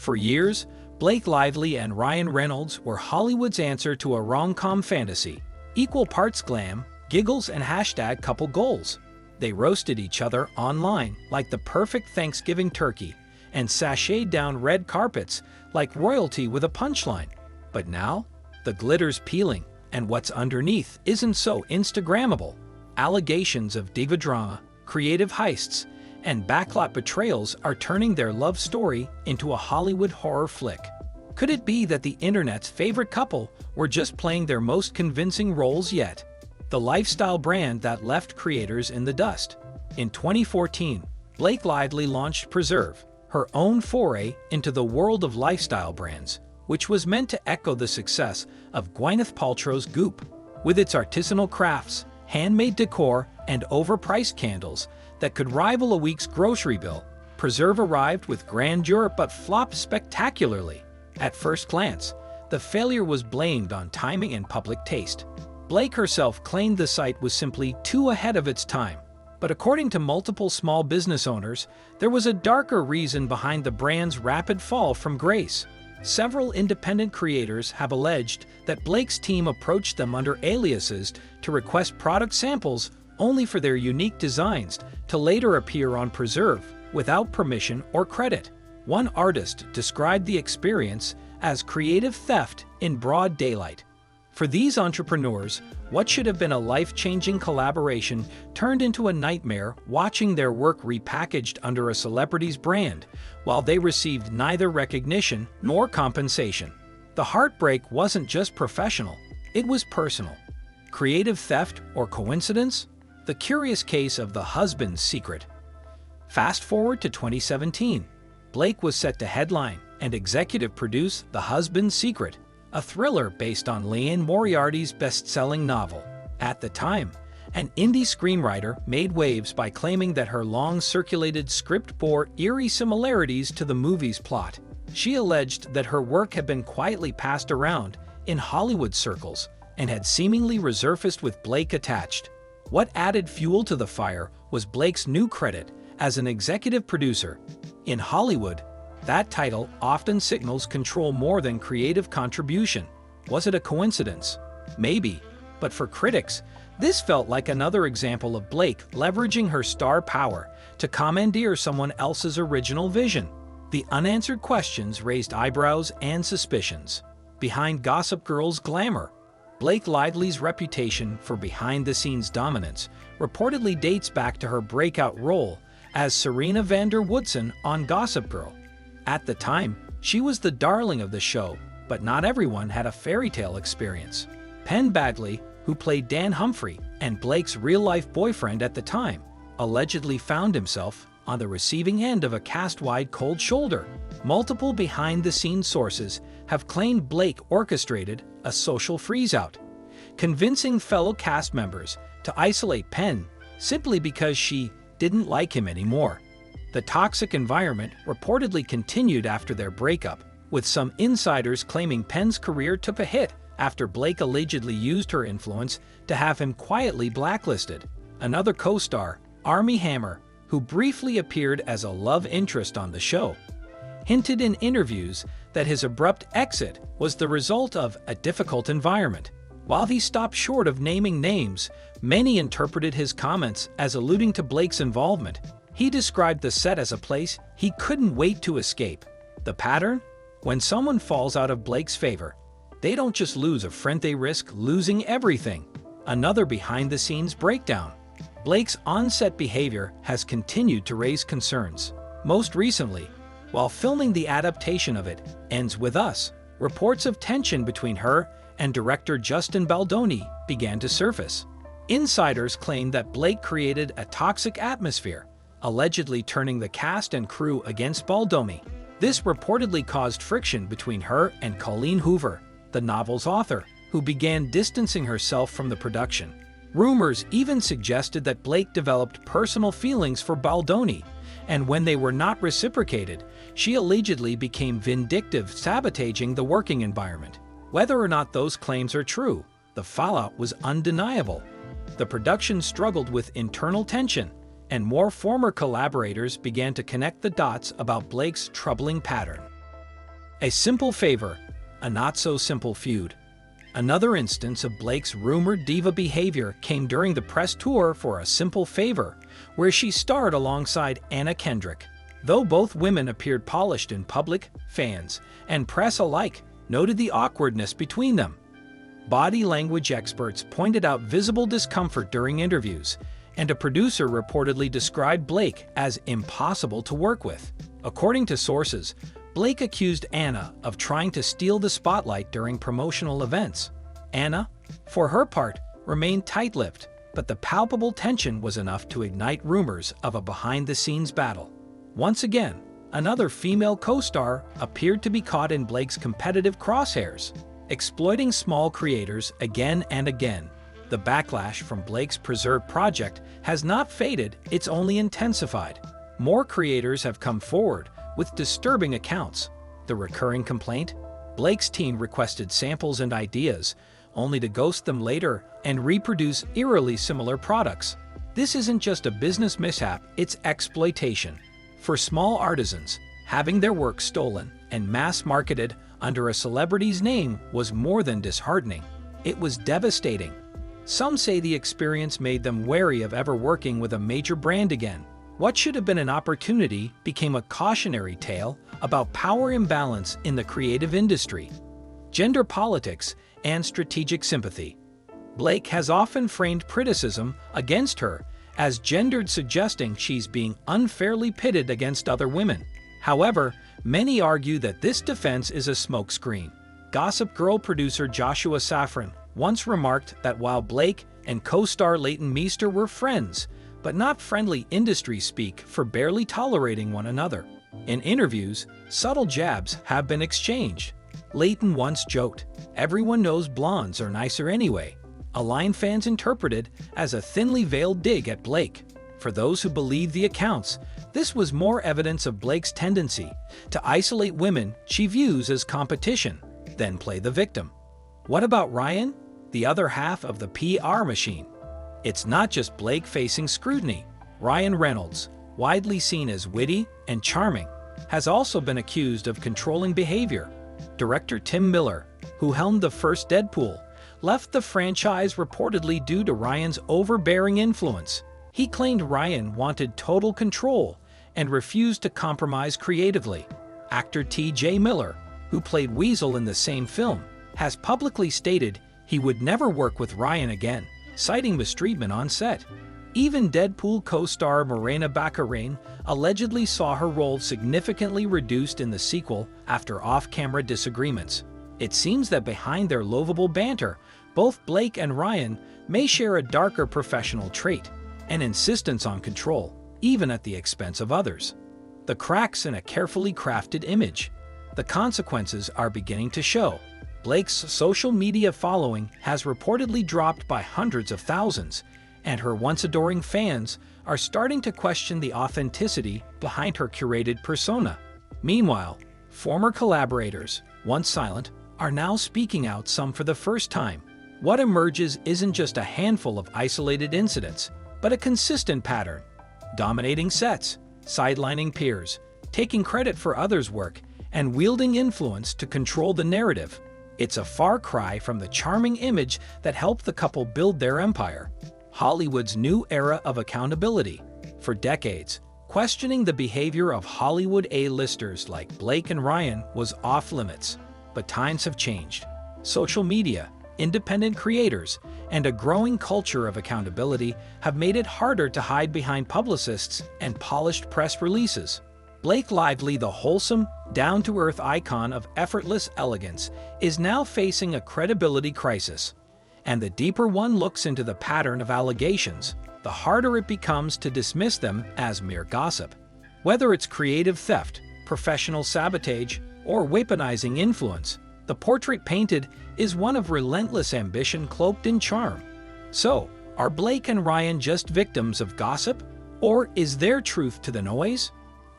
For years, Blake Lively and Ryan Reynolds were Hollywood's answer to a rom-com fantasy. Equal parts glam, giggles, and hashtag couple goals. They roasted each other online like the perfect Thanksgiving turkey and sashayed down red carpets like royalty with a punchline. But now, the glitter's peeling, and what's underneath isn't so Instagrammable. Allegations of diva drama, creative heists, and backlot betrayals are turning their love story into a Hollywood horror flick. Could it be that the internet's favorite couple were just playing their most convincing roles yet? The lifestyle brand that left creators in the dust. In 2014, Blake Lively launched Preserve, her own foray into the world of lifestyle brands, which was meant to echo the success of Gwyneth Paltrow's Goop. With its artisanal crafts, handmade decor, and overpriced candles that could rival a week's grocery bill, Preserve arrived with grandeur but flopped spectacularly. At first glance, the failure was blamed on timing and public taste. Blake herself claimed the site was simply too ahead of its time. But according to multiple small business owners, there was a darker reason behind the brand's rapid fall from grace. Several independent creators have alleged that Blake's team approached them under aliases to request product samples only for their unique designs to later appear on Preserve without permission or credit. One artist described the experience as creative theft in broad daylight. For these entrepreneurs, what should have been a life-changing collaboration turned into a nightmare watching their work repackaged under a celebrity's brand, while they received neither recognition nor compensation. The heartbreak wasn't just professional, it was personal. Creative theft or coincidence? The curious case of the husband's secret. Fast forward to 2017. Blake was set to headline and executive produce The Husband's Secret, a thriller based on Liane Moriarty's best-selling novel. At the time, an indie screenwriter made waves by claiming that her long-circulated script bore eerie similarities to the movie's plot. She alleged that her work had been quietly passed around in Hollywood circles and had seemingly resurfaced with Blake attached. What added fuel to the fire was Blake's new credit as an executive producer. In Hollywood, that title often signals control more than creative contribution. Was it a coincidence? Maybe. But for critics, this felt like another example of Blake leveraging her star power to commandeer someone else's original vision. The unanswered questions raised eyebrows and suspicions. Behind Gossip Girl's glamour, Blake Lively's reputation for behind-the-scenes dominance reportedly dates back to her breakout role as Serena van der Woodsen on Gossip Girl. At the time, she was the darling of the show, but not everyone had a fairy tale experience. Penn Badgley, who played Dan Humphrey and Blake's real-life boyfriend at the time, allegedly found himself on the receiving end of a cast-wide cold shoulder. Multiple behind-the-scenes sources have claimed Blake orchestrated a social freeze-out, convincing fellow cast members to isolate Penn simply because she didn't like him anymore. The toxic environment reportedly continued after their breakup, with some insiders claiming Penn's career took a hit after Blake allegedly used her influence to have him quietly blacklisted. Another co-star, Armie Hammer, who briefly appeared as a love interest on the show, hinted in interviews that his abrupt exit was the result of a difficult environment. While he stopped short of naming names, many interpreted his comments as alluding to Blake's involvement. He described the set as a place he couldn't wait to escape. The pattern? When someone falls out of Blake's favor, they don't just lose a friend, they risk losing everything. Another behind-the-scenes breakdown. Blake's on-set behavior has continued to raise concerns. Most recently, while filming the adaptation of It Ends With Us, reports of tension between her and director Justin Baldoni began to surface. Insiders claim that Blake created a toxic atmosphere, allegedly turning the cast and crew against Baldoni. This reportedly caused friction between her and Colleen Hoover, the novel's author, who began distancing herself from the production. Rumors even suggested that Blake developed personal feelings for Baldoni, and when they were not reciprocated, she allegedly became vindictive, sabotaging the working environment. Whether or not those claims are true, the fallout was undeniable. The production struggled with internal tension, and more former collaborators began to connect the dots about Blake's troubling pattern. A simple favor, a not-so-simple feud. Another instance of Blake's rumored diva behavior came during the press tour for A Simple Favor, where she starred alongside Anna Kendrick. Though both women appeared polished in public, fans and press alike noted the awkwardness between them. Body language experts pointed out visible discomfort during interviews, and a producer reportedly described Blake as impossible to work with. According to sources, Blake accused Anna of trying to steal the spotlight during promotional events. Anna, for her part, remained tight-lipped, but the palpable tension was enough to ignite rumors of a behind-the-scenes battle. Once again, another female co-star appeared to be caught in Blake's competitive crosshairs, exploiting small creators again and again. The backlash from Blake's Preserve project has not faded, it's only intensified. More creators have come forward with disturbing accounts. The recurring complaint? Blake's team requested samples and ideas, only to ghost them later and reproduce eerily similar products. This isn't just a business mishap, it's exploitation. For small artisans, having their work stolen and mass-marketed under a celebrity's name was more than disheartening. It was devastating. Some say the experience made them wary of ever working with a major brand again. What should have been an opportunity became a cautionary tale about power imbalance in the creative industry, gender politics, and strategic sympathy. Blake has often framed criticism against her as gendered, suggesting she's being unfairly pitted against other women. However, many argue that this defense is a smokescreen. Gossip Girl producer Joshua Safran once remarked that while Blake and co-star Leighton Meester were friends, but not friendly industry speak for barely tolerating one another. In interviews, subtle jabs have been exchanged. Leighton once joked, "Everyone knows blondes are nicer anyway," a line fans interpreted as a thinly veiled dig at Blake. For those who believe the accounts, this was more evidence of Blake's tendency to isolate women she views as competition, then play the victim. What about Ryan, the other half of the PR machine? It's not just Blake facing scrutiny. Ryan Reynolds, widely seen as witty and charming, has also been accused of controlling behavior. Director Tim Miller, who helmed the first Deadpool, left the franchise reportedly due to Ryan's overbearing influence. He claimed Ryan wanted total control and refused to compromise creatively. Actor T.J. Miller, who played Weasel in the same film, has publicly stated he would never work with Ryan again, citing mistreatment on set. Even Deadpool co-star Morena Baccarin allegedly saw her role significantly reduced in the sequel after off-camera disagreements. It seems that behind their lovable banter, both Blake and Ryan may share a darker professional trait, an insistence on control, even at the expense of others. The cracks in a carefully crafted image. The consequences are beginning to show. Blake's social media following has reportedly dropped by hundreds of thousands, and her once adoring fans are starting to question the authenticity behind her curated persona. Meanwhile, former collaborators, once silent, are now speaking out, some for the first time. What emerges isn't just a handful of isolated incidents, but a consistent pattern. Dominating sets, sidelining peers, taking credit for others' work, and wielding influence to control the narrative. It's a far cry from the charming image that helped the couple build their empire. Hollywood's new era of accountability. For decades, questioning the behavior of Hollywood A-listers like Blake and Ryan was off-limits. But times have changed. Social media, independent creators, and a growing culture of accountability have made it harder to hide behind publicists and polished press releases. Blake Lively, the wholesome, down-to-earth icon of effortless elegance, is now facing a credibility crisis. And the deeper one looks into the pattern of allegations, the harder it becomes to dismiss them as mere gossip. Whether it's creative theft, professional sabotage, or weaponizing influence, the portrait painted is one of relentless ambition cloaked in charm. So, are Blake and Ryan just victims of gossip? Or is there truth to the noise?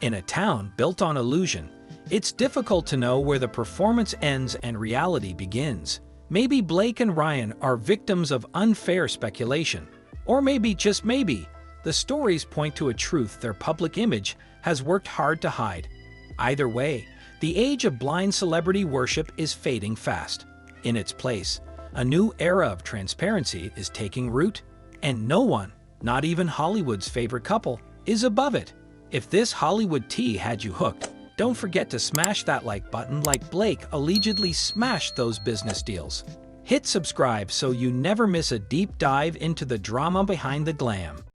In a town built on illusion, it's difficult to know where the performance ends and reality begins. Maybe Blake and Ryan are victims of unfair speculation. Or maybe, just maybe, the stories point to a truth their public image has worked hard to hide. Either way, The age of blind celebrity worship is fading fast. In its place, a new era of transparency is taking root, and no one, not even Hollywood's favorite couple, is above it. If this Hollywood tea had you hooked, don't forget to smash that like button like Blake allegedly smashed those business deals. Hit subscribe so you never miss a deep dive into the drama behind the glam.